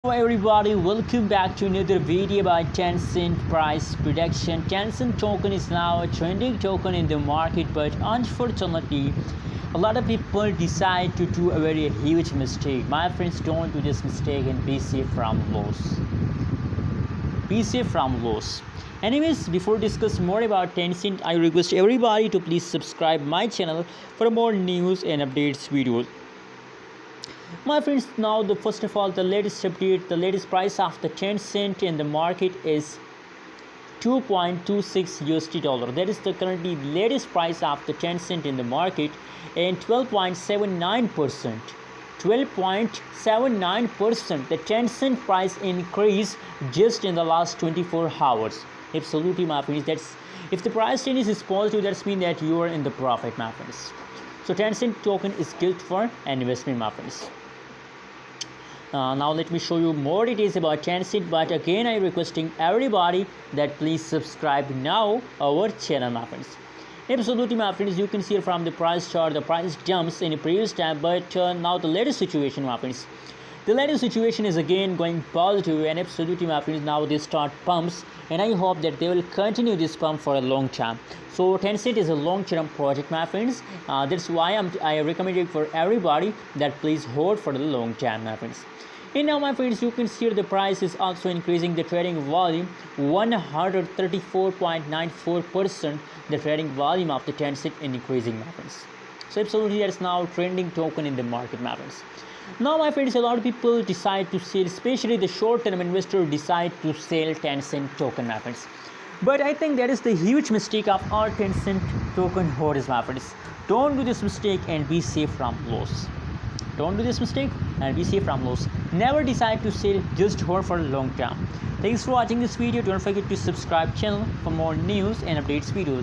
Hello everybody, welcome back to another video about Tenset price prediction. Tenset token is now a trending token in the market, but unfortunately a lot of people decide to do a very huge mistake. My friends, don't do this mistake and be safe from loss. Be safe from loss. Anyways, before discuss more about Tenset, I request everybody to please subscribe my channel for more news and updates videos. My friends, now first of all, the latest update, the latest price of the Tenset in the market is 2.26 USD dollar. That is the currently latest price of the Tenset in the market, and 12.79%. 12.79% the Tenset price increase just in the last 24 hours. Absolutely, my friends. That's if the price change is positive, that's mean that you are in the profit, my friends. So Tenset token is good for an investment, my friends. Now let me show you more details about Tenset, but again I requesting everybody that please subscribe now our channel, my friends. Absolutely, my friends, you can see from the price chart the price jumps in the previous time, but now the latest situation, my friends, the latest situation is again going positive, and absolutely, my friends, now they start pumps, and I hope that they will continue this pump for a long time. So Tenset is a long-term project, my friends. That's why I recommend it for everybody that please hold for the long time, my friends. And now, my friends, you can see the price is also increasing the trading volume 134.94%. The trading volume of the Tenset increasing, my friends. So absolutely, that's now trending token in the market, my friends. Now, my friends, a lot of people decide to sell, especially the short-term investor decide to sell Tenset token, my friends. But I think that is the huge mistake of our Tenset token holders, my friends. Don't do this mistake and be safe from loss. Don't do this mistake and be safe from loss. Never decide to sell, just hold for a long term. Thanks for watching this video. Don't forget to subscribe channel for more news and updates videos.